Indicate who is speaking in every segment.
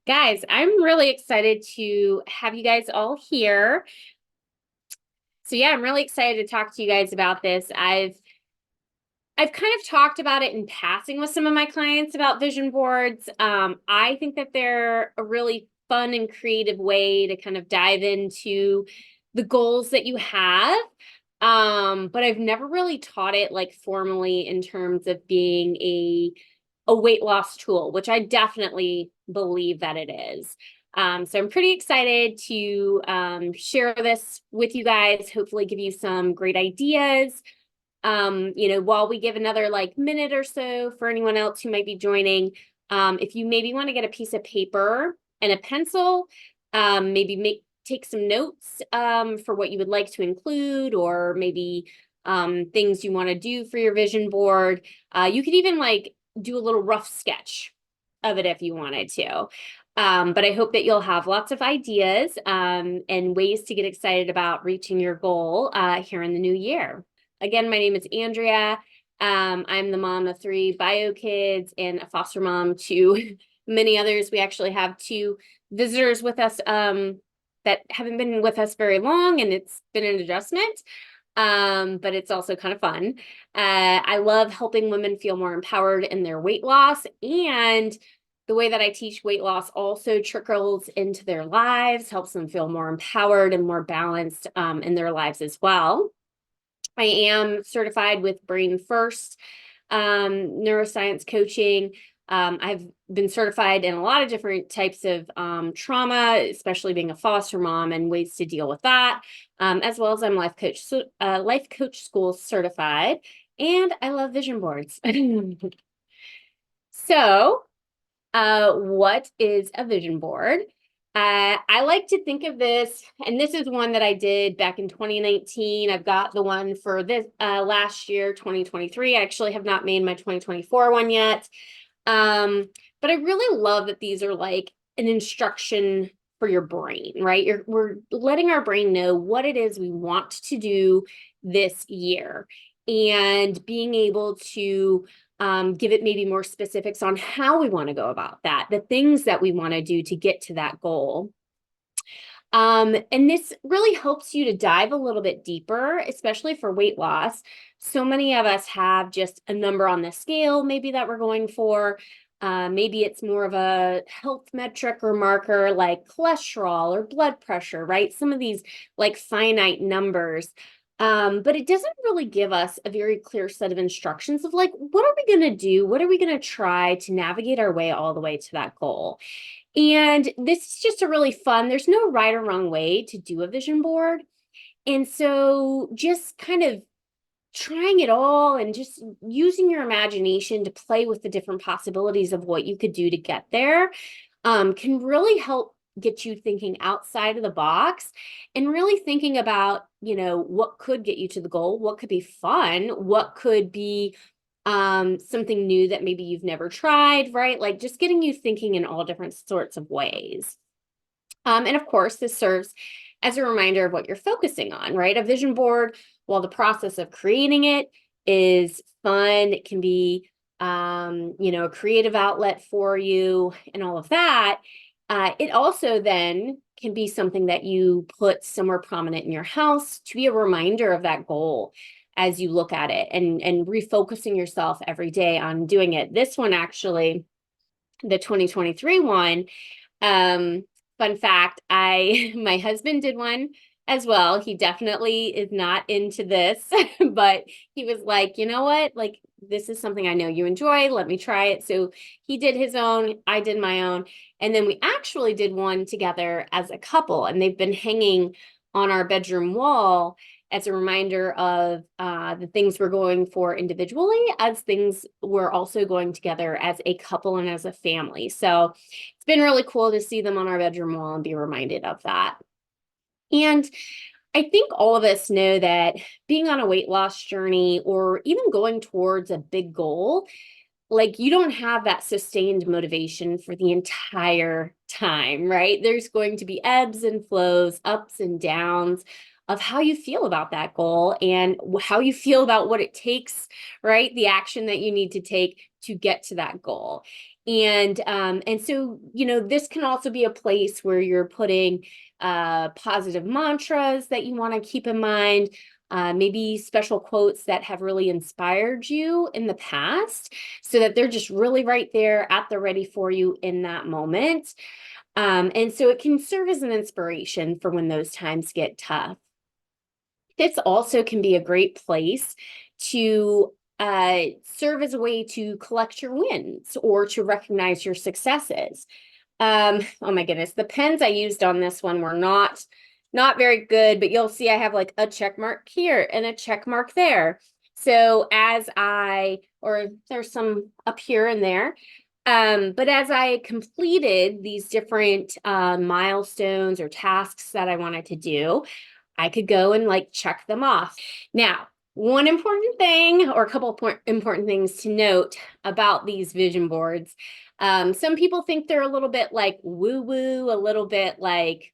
Speaker 1: Guys, I'm really excited to have you guys all here. So yeah, I'm really excited to talk to you guys about this. I've kind of talked about it in passing with some of my clients about vision boards. I think that they're a really fun and creative way to kind of dive into the goals that you have. But I've never really taught it like formally in terms of being a weight loss tool, which I definitely believe that it is. So I'm pretty excited to share this with you guys, hopefully give you some great ideas. While we give another like minute or so for anyone else who might be joining, if you maybe want to get a piece of paper and a pencil, maybe take some notes for what you would like to include, or maybe things you want to do for your vision board. You could even like do a little rough sketch of it if you wanted to. But I hope that you'll have lots of ideas and ways to get excited about reaching your goal here in the new year. Again, my name is Andrea. I'm the mom of 3 bio kids and a foster mom to many others. We actually have 2 visitors with us that haven't been with us very long, and it's been an adjustment. But it's also kind of fun. I love helping women feel more empowered in their weight loss, and the way that I teach weight loss also trickles into their lives, helps them feel more empowered and more balanced in their lives as well. I am certified with Brain First neuroscience coaching. I've been certified in a lot of different types of trauma, especially being a foster mom and ways to deal with that, as well as I'm life coach school certified, and I love vision boards. So, what is a vision board? I like to think of this, and this is one that I did back in 2019. I've got the one for this last year, 2023. I actually have not made my 2024 one yet. But I really love that these are like an instruction for your brain, right? We're letting our brain know what it is we want to do this year, and being able to give it maybe more specifics on how we want to go about that, the things that we want to do to get to that goal. And this really helps you to dive a little bit deeper, especially for weight loss. So many of us have just a number on the scale, maybe that we're going for. Maybe it's more of a health metric or marker like cholesterol or blood pressure, right? Some of these like finite numbers. But it doesn't really give us a very clear set of instructions of like, what are we going to do? What are we going to try to navigate our way all the way to that goal? And this is just a really fun, there's no right or wrong way to do a vision board. And so just kind of trying it all and just using your imagination to play with the different possibilities of what you could do to get there can really help get you thinking outside of the box and really thinking about, what could get you to the goal, what could be fun, what could be something new that maybe you've never tried, right? Like just getting you thinking in all different sorts of ways. And of course, this serves as a reminder of what you're focusing on, right? A vision board, while the process of creating it is fun, it can be, a creative outlet for you and all of that. It also then can be something that you put somewhere prominent in your house to be a reminder of that goal as you look at it, and refocusing yourself every day on doing it. This one actually, the 2023 one, fun fact, my husband did one as well. He definitely is not into this, but he was like, you know what? Like, this is something I know you enjoy. Let me try it. So he did his own, I did my own. And then we actually did one together as a couple, and they've been hanging on our bedroom wall as a reminder of the things we're going for individually, as things we're also going together as a couple and as a family. So it's been really cool to see them on our bedroom wall and be reminded of that. And I think all of us know that being on a weight loss journey, or even going towards a big goal, like you don't have that sustained motivation for the entire time, right? There's going to be ebbs and flows, ups and downs of how you feel about that goal and how you feel about what it takes, right? The action that you need to take to get to that goal. And so, this can also be a place where you're putting positive mantras that you want to keep in mind, maybe special quotes that have really inspired you in the past, so that they're just really right there at the ready for you in that moment. And so it can serve as an inspiration for when those times get tough. This also can be a great place to serve as a way to collect your wins or to recognize your successes. Oh my goodness, the pens I used on this one were not very good, but you'll see I have like a check mark here and a check mark there. So or there's some up here and there. But as I completed these different milestones or tasks that I wanted to do, I could go and like check them off. Now, one important thing, or a couple of important things to note about these vision boards. Some people think they're a little bit like woo-woo, a little bit like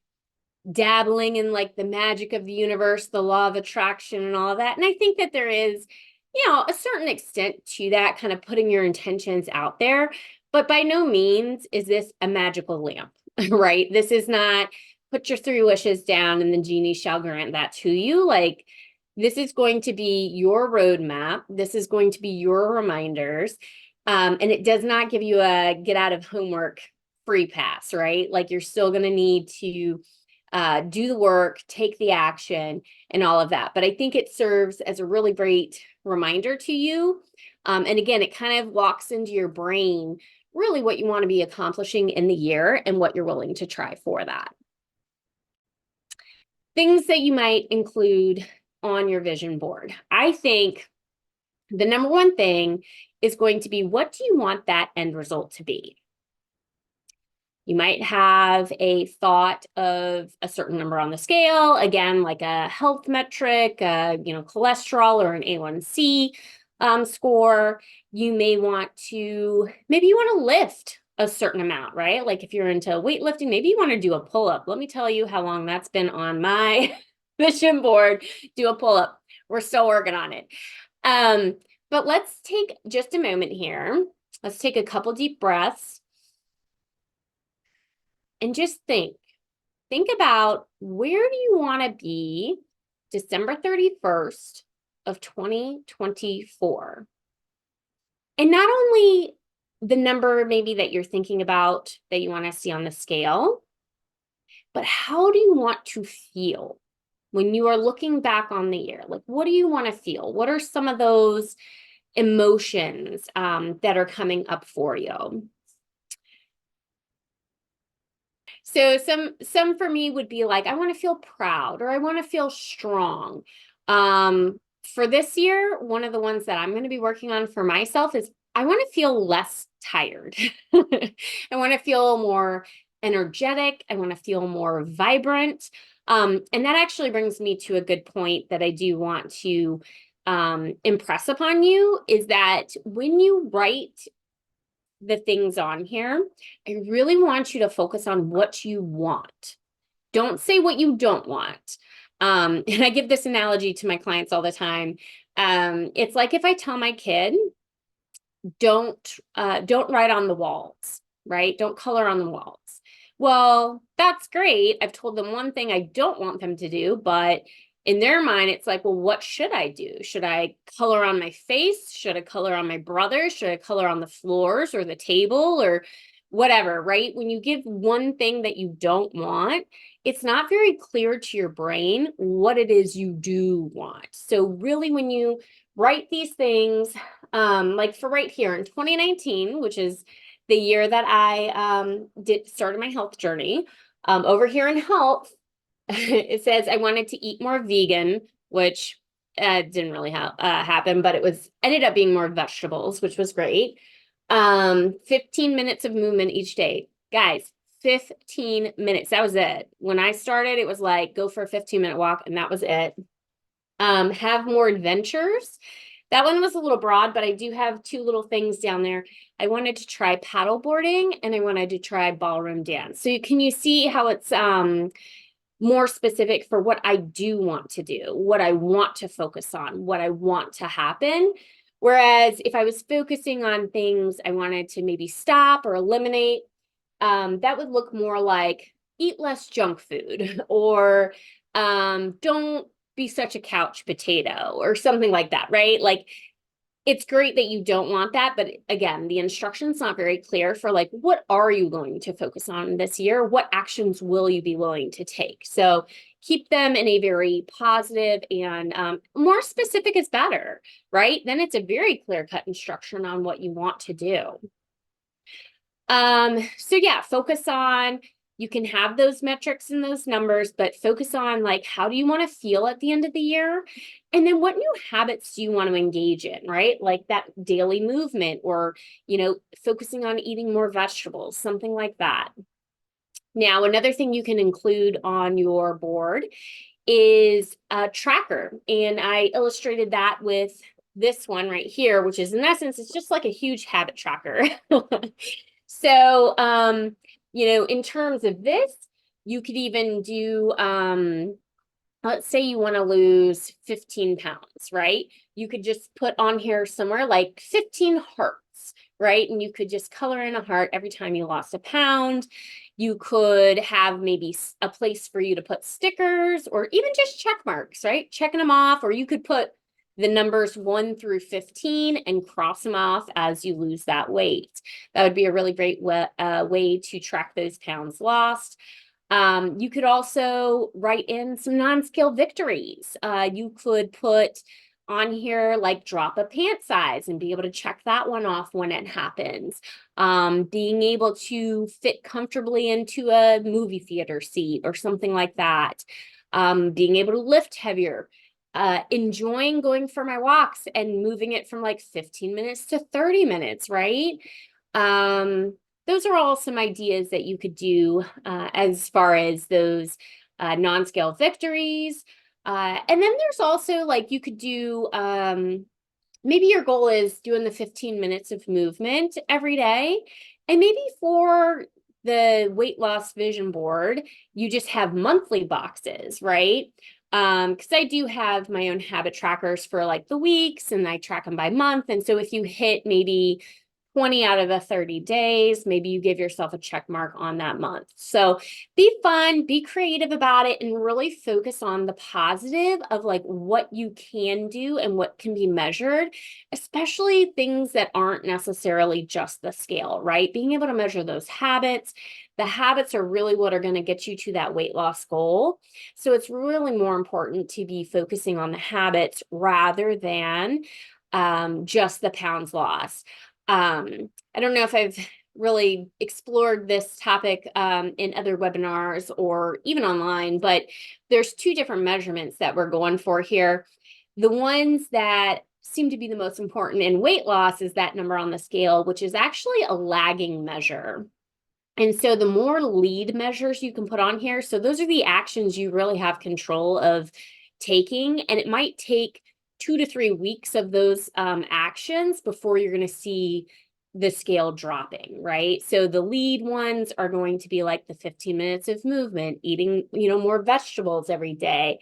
Speaker 1: dabbling in like the magic of the universe, the law of attraction and all of that. And I think that there is, a certain extent to that, kind of putting your intentions out there. But by no means is this a magical lamp, right? This is not put your 3 wishes down and the genie shall grant that to you. Like, this is going to be your roadmap. This is going to be your reminders. And it does not give you a get out of homework free pass, right? Like, you're still going to need to do the work, take the action, and all of that. But I think it serves as a really great reminder to you. And again, it kind of locks into your brain really what you want to be accomplishing in the year and what you're willing to try for that. Things that you might include on your vision board. I think the number one thing is going to be, what do you want that end result to be? You might have a thought of a certain number on the scale, again, like a health metric, cholesterol or an A1C score. You may maybe you want to lift a certain amount, right? Like if you're into weightlifting, maybe you want to do a pull-up. Let me tell you how long that's been on my vision board. Do a pull-up. We're still working on it. But let's take just a moment here. Let's take a couple deep breaths. And just think about, where do you want to be December 31st of 2024? And not only the number maybe that you're thinking about that you want to see on the scale, but how do you want to feel when you are looking back on the year? Like, what do you want to feel? What are some of those emotions that are coming up for you? So some for me would be like, I want to feel proud, or I want to feel strong. For this year, one of the ones that I'm going to be working on for myself is, I want to feel less tired. I want to feel more energetic. I want to feel more vibrant. And that actually brings me to a good point that I do want to impress upon you, is that when you write the things on here, I really want you to focus on what you want. Don't say what you don't want. And I give this analogy to my clients all the time. It's like if I tell my kid, don't write on the walls, right? Don't color on the walls. Well, that's great. I've told them one thing I don't want them to do, but in their mind, it's like, well, what should I do? Should I color on my face? Should I color on my brother? Should I color on the floors or the table or whatever, right? When you give one thing that you don't want, it's not very clear to your brain what it is you do want. So really, when you write these things, like for right here in 2019, which is the year that I started my health journey, over here in health, it says I wanted to eat more vegan, which didn't really happen, but ended up being more vegetables, which was great. 15 minutes of movement each day. Guys, 15 minutes. That was it. When I started, it was like, go for a 15-minute walk, and that was it. Have more adventures. That one was a little broad, but I do have 2 little things down there. I wanted to try paddle boarding, and I wanted to try ballroom dance. So can you see how it's more specific for what I do want to do, what I want to focus on, what I want to happen, Whereas if I was focusing on things I wanted to maybe stop or eliminate, that would look more like eat less junk food or don't be such a couch potato or something like that, right? Like it's great that you don't want that, but again, the instruction's not very clear for like, what are you going to focus on this year? What actions will you be willing to take? So keep them in a very positive and more specific is better, right? Then it's a very clear-cut instruction on what you want to do. So yeah, focus on, you can have those metrics and those numbers, but focus on like, how do you want to feel at the end of the year? And then what new habits do you want to engage in, right? Like that daily movement or, focusing on eating more vegetables, something like that. Now, another thing you can include on your board is a tracker. And I illustrated that with this one right here, which is in essence, it's just like a huge habit tracker. So, in terms of this, you could even do, let's say you want to lose 15 pounds, right? You could just put on here somewhere like 15 hearts, right? And you could just color in a heart every time you lost a pound. You could have maybe a place for you to put stickers or even just check marks, right? Checking them off, or you could put the numbers 1 through 15 and cross them off as you lose that weight. That would be a really great way to track those pounds lost. You could also write in some non-scale victories. You could put on here like drop a pant size and be able to check that one off when it happens. Being able to fit comfortably into a movie theater seat or something like that. Being able to lift heavier. Enjoying going for my walks and moving it from like 15 minutes to 30 minutes, right? Those are all some ideas that you could do as far as those non-scale victories. And then there's also like you could do, maybe your goal is doing the 15 minutes of movement every day. And maybe for the weight loss vision board, you just have monthly boxes, right? Because I do have my own habit trackers for like the weeks and I track them by month. And so if you hit maybe 20 out of the 30 days, maybe you give yourself a check mark on that month. So be fun, be creative about it, and really focus on the positive of like what you can do and what can be measured, especially things that aren't necessarily just the scale, right? Being able to measure those habits. The habits are really what are going to get you to that weight loss goal. So it's really more important to be focusing on the habits rather than just the pounds lost. I don't know if I've really explored this topic in other webinars or even online, but there's 2 different measurements that we're going for here. The ones that seem to be the most important in weight loss is that number on the scale, which is actually a lagging measure. And so the more lead measures you can put on here, so those are the actions you really have control of taking, and it might take 2 to 3 weeks of those actions before you're going to see the scale dropping, right? So the lead ones are going to be like the 15 minutes of movement, eating, more vegetables every day,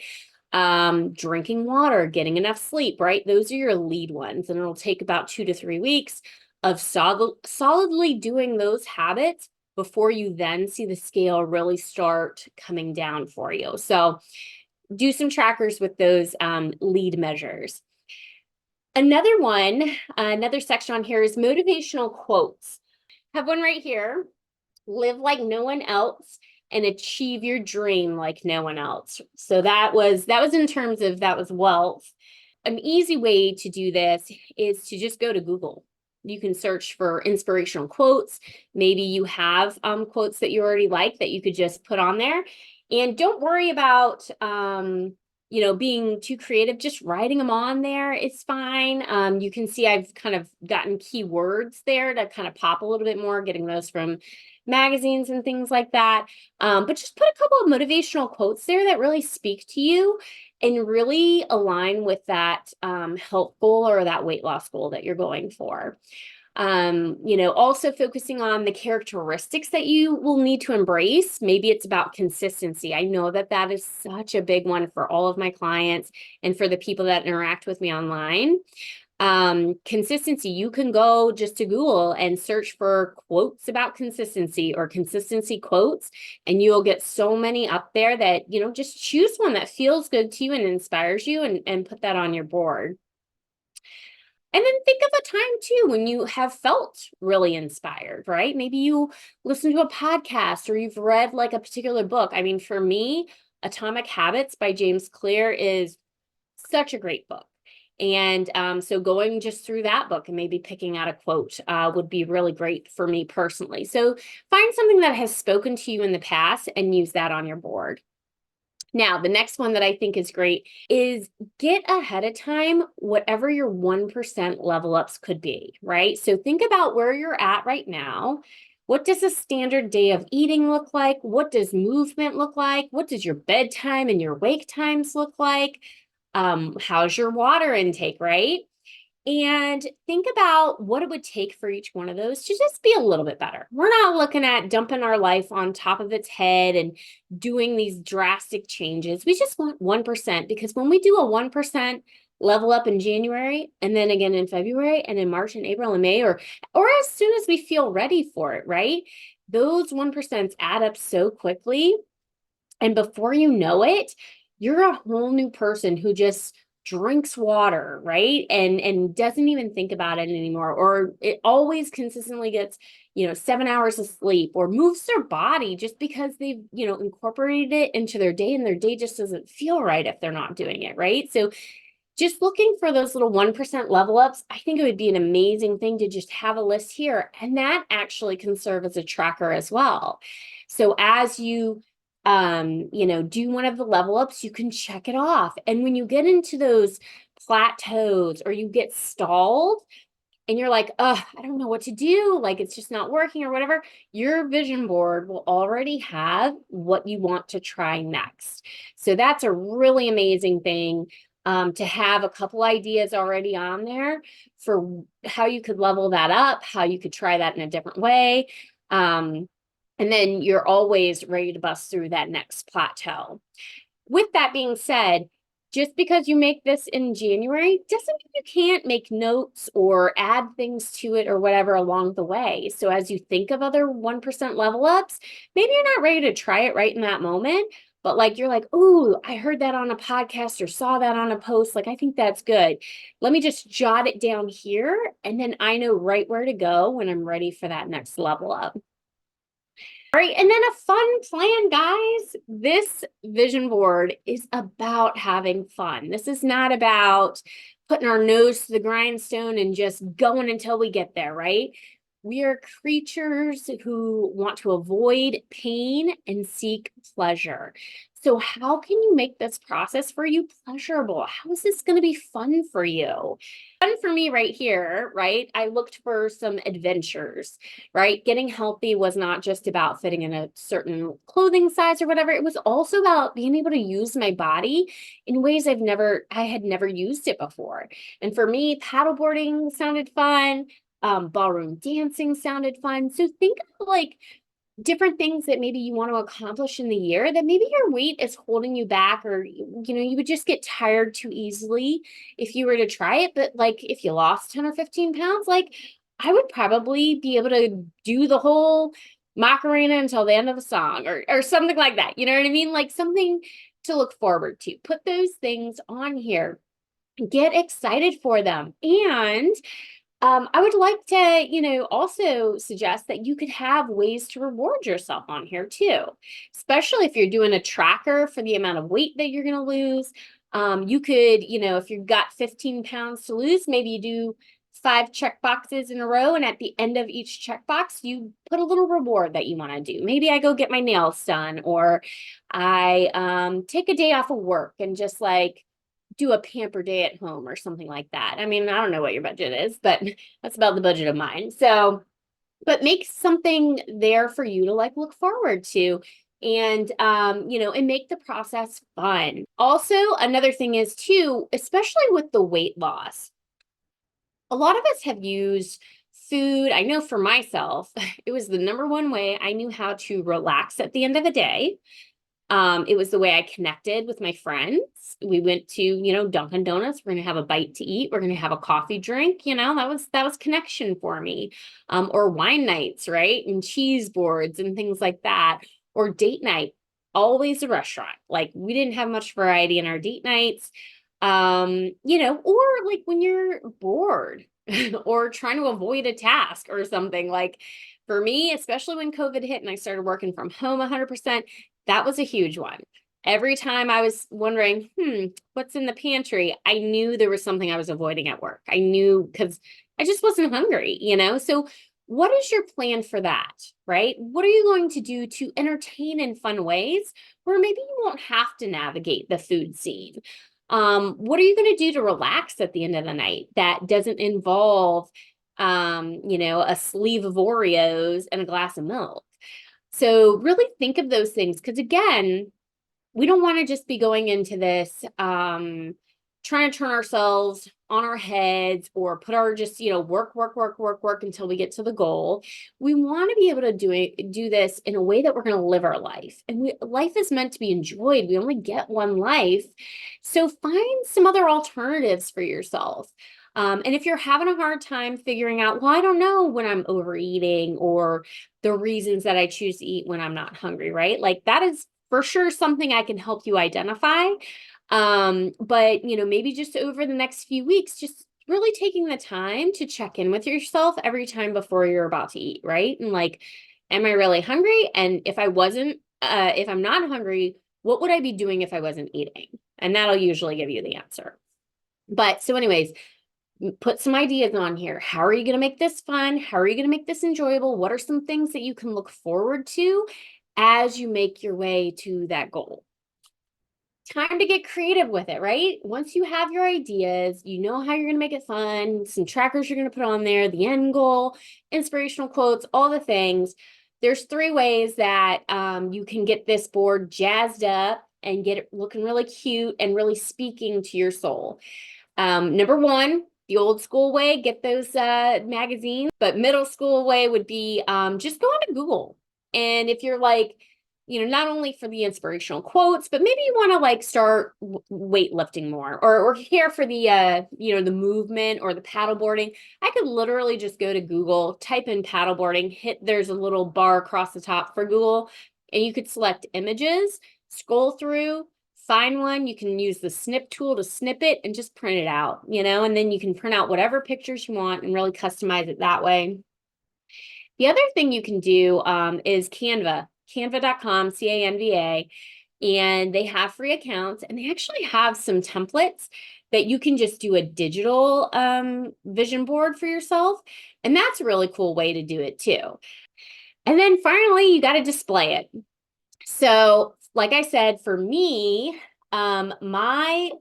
Speaker 1: drinking water, getting enough sleep, right? Those are your lead ones, and it'll take about 2 to 3 weeks of solidly doing those habits before you then see the scale really start coming down for you. So do some trackers with those lead measures. Another section on here is motivational quotes. I have one right here. Live like no one else and achieve your dream like no one else. So that was in terms of that was wealth. An easy way to do this is to just go to Google. You can search for inspirational quotes. Maybe you have quotes that you already like that you could just put on there. And don't worry about, being too creative. Just writing them on there is fine. You can see I've kind of gotten keywords there to kind of pop a little bit more, getting those from magazines and things like that. But just put a couple of motivational quotes there that really speak to you and really align with that health goal or that weight loss goal that you're going for. Also focusing on the characteristics that you will need to embrace. Maybe it's about consistency. I know that that is such a big one for all of my clients and for the people that interact with me online. Consistency, you can go just to Google and search for quotes about consistency or consistency quotes, and you'll get so many up there that, just choose one that feels good to you and inspires you, and put that on your board. And then think of a time too when you have felt really inspired, right? Maybe you listen to a podcast or you've read like a particular book. I mean, for me, Atomic Habits by James Clear is such a great book. And so going just through that book and maybe picking out a quote would be really great for me personally. So find something that has spoken to you in the past and use that on your board. Now, the next one that I think is great is get ahead of time whatever your 1% level ups could be, right? So think about where you're at right now. What does a standard day of eating look like? What does movement look like? What does your bedtime and your wake times look like? How's your water intake, right? And think about what it would take for each one of those to just be a little bit better. We're not looking at dumping our life on top of its head and doing these drastic changes. We just want 1%, because when we do a 1% level up in January and then again in February and in March and April and May, or as soon as we feel ready for it, right? Those 1% add up so quickly. And before you know it, you're a whole new person who just drinks water, right? And doesn't even think about it anymore, or it always consistently gets, 7 hours of sleep, or moves their body just because they've, incorporated it into their day, and their day just doesn't feel right if they're not doing it, right? So just looking for those little 1% level ups, I think it would be an amazing thing to just have a list here. And that actually can serve as a tracker as well. So as you do one of the level ups, you can check it off. And when you get into those plateaus or you get stalled and you're like, I don't know what to do, like it's just not working or whatever, your vision board will already have what you want to try next. So that's a really amazing thing, to have a couple ideas already on there for how you could level that up, how you could try that in a different way. And then you're always ready to bust through that next plateau. With that being said, just because you make this in January doesn't mean you can't make notes or add things to it or whatever along the way. So as you think of other 1% level ups, maybe you're not ready to try it right in that moment, but like you're like, oh, I heard that on a podcast or saw that on a post. Like, I think that's good. Let me just jot it down here, and then I know right where to go when I'm ready for that next level up. All right, and then a fun plan, guys. This vision board is about having fun. This is not about putting our nose to the grindstone and just going until we get there, right? We are creatures who want to avoid pain and seek pleasure. So how can you make this process for you pleasurable? How is this going to be fun for you? Fun for me right here, right? I looked for some adventures, right? Getting healthy was not just about fitting in a certain clothing size or whatever. It was also about being able to use my body in ways I had never used it before. And for me, paddleboarding sounded fun. Ballroom dancing sounded fun. So think of like different things that maybe you want to accomplish in the year that maybe your weight is holding you back, or you would just get tired too easily if you were to try it. But like if you lost 10 or 15 pounds, like I would probably be able to do the whole Macarena until the end of the song, or something like that. You know what I mean? Like something to look forward to. Put those things on here. Get excited for them. And I would like to, also suggest that you could have ways to reward yourself on here too, especially if you're doing a tracker for the amount of weight that you're going to lose. You could, if you've got 15 pounds to lose, maybe you do 5 check boxes in a row. And at the end of each checkbox, you put a little reward that you want to do. Maybe I go get my nails done, or I take a day off of work and just like do a pamper day at home or something like that. I mean, I don't know what your budget is, but that's about the budget of mine. So, but make something there for you to like look forward to, and and make the process fun. Also, another thing is too, especially with the weight loss, a lot of us have used food. I know for myself, it was the number one way I knew how to relax at the end of the day. It was the way I connected with my friends. We went to, Dunkin' Donuts. We're gonna have a bite to eat. We're gonna have a coffee drink. That was connection for me. Or wine nights, right? And cheese boards and things like that. Or date night, always a restaurant. Like we didn't have much variety in our date nights. Or like when you're bored or trying to avoid a task or something. Like for me, especially when COVID hit and I started working from home 100%, that was a huge one. Every time I was wondering, what's in the pantry? I knew there was something I was avoiding at work. I knew because I just wasn't hungry. So what is your plan for that, right? What are you going to do to entertain in fun ways where maybe you won't have to navigate the food scene? What are you going to do to relax at the end of the night that doesn't involve, a sleeve of Oreos and a glass of milk? So really think of those things because again, we don't want to just be going into this trying to turn ourselves on our heads or put our just work until we get to the goal. We want to be able to do this in a way that we're going to live our life, and life is meant to be enjoyed. We only get one life, so find some other alternatives for yourself. And if you're having a hard time figuring out, well, I don't know when I'm overeating or the reasons that I choose to eat when I'm not hungry, right? Like that is for sure something I can help you identify. But maybe just over the next few weeks, just really taking the time to check in with yourself every time before you're about to eat, right? And like, am I really hungry? And if I'm not hungry, what would I be doing if I wasn't eating? And that'll usually give you the answer. But so anyways, put some ideas on here. How are you going to make this fun? How are you going to make this enjoyable? What are some things that you can look forward to as you make your way to that goal? Time to get creative with it, right? Once you have your ideas, you know how you're going to make it fun, some trackers you're going to put on there, the end goal, inspirational quotes, all the things. There's 3 ways that you can get this board jazzed up and get it looking really cute and really speaking to your soul. Number 1, the old school way, get those magazines. But middle school way would be just go onto Google. And if you're like, not only for the inspirational quotes, but maybe you want to like start weightlifting more or care for the, the movement or the paddleboarding. I could literally just go to Google, type in paddleboarding, there's a little bar across the top for Google, and you could select images, scroll through, find one. You can use the snip tool to snip it and just print it out, and then you can print out whatever pictures you want and really customize it that way. The other thing you can do is Canva, canva.com, Canva, and they have free accounts, and they actually have some templates that you can just do a digital vision board for yourself. And that's a really cool way to do it too. And then finally, you got to display it. So like I said, for me, my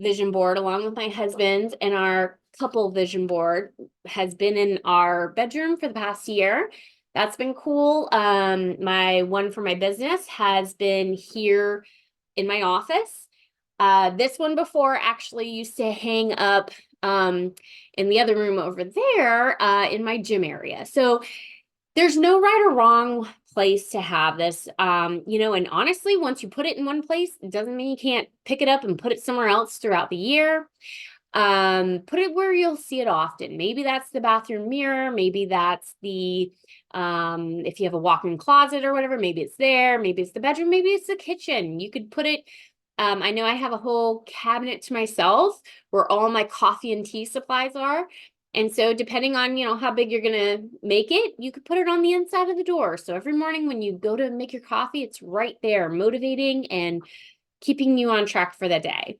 Speaker 1: vision board, along with my husband's and our couple vision board, has been in our bedroom for the past year. That's been cool. My one for my business has been here in my office. This one before actually used to hang up in the other room over there in my gym area. So there's no right or wrong place to have this. And honestly, once you put it in one place, it doesn't mean you can't pick it up and put it somewhere else throughout the year. Put it where you'll see it often. Maybe that's the bathroom mirror. Maybe that's the, if you have a walk-in closet or whatever, maybe it's there. Maybe it's the bedroom. Maybe it's the kitchen. You could put it, I know I have a whole cabinet to myself where all my coffee and tea supplies are. And so depending on, how big you're going to make it, you could put it on the inside of the door. So every morning when you go to make your coffee, it's right there, motivating and keeping you on track for the day.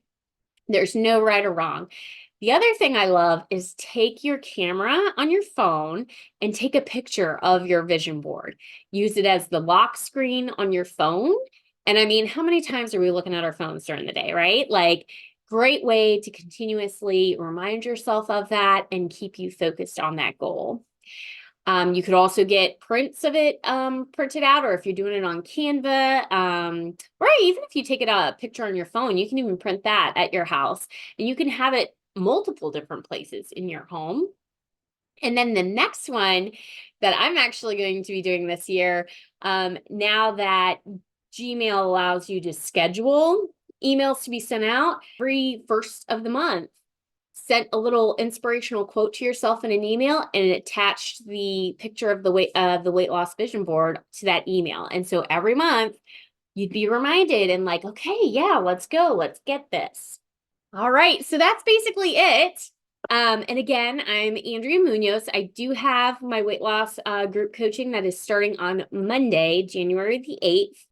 Speaker 1: There's no right or wrong. The other thing I love is take your camera on your phone and take a picture of your vision board. Use it as the lock screen on your phone. And I mean, how many times are we looking at our phones during the day, right? Like, great way to continuously remind yourself of that and keep you focused on that goal. You could also get prints of it printed out, or if you're doing it on Canva, or even if you take a picture on your phone, you can even print that at your house, and you can have it multiple different places in your home. And then the next one that I'm actually going to be doing this year, now that Gmail allows you to schedule emails to be sent out every first of the month. Sent a little inspirational quote to yourself in an email and it attached the picture of the weight loss vision board to that email. And so every month you'd be reminded and like, okay, yeah, let's go. Let's get this. All right. So that's basically it. And again, I'm Andrea Munoz. I do have my weight loss group coaching that is starting on Monday, January the 8th.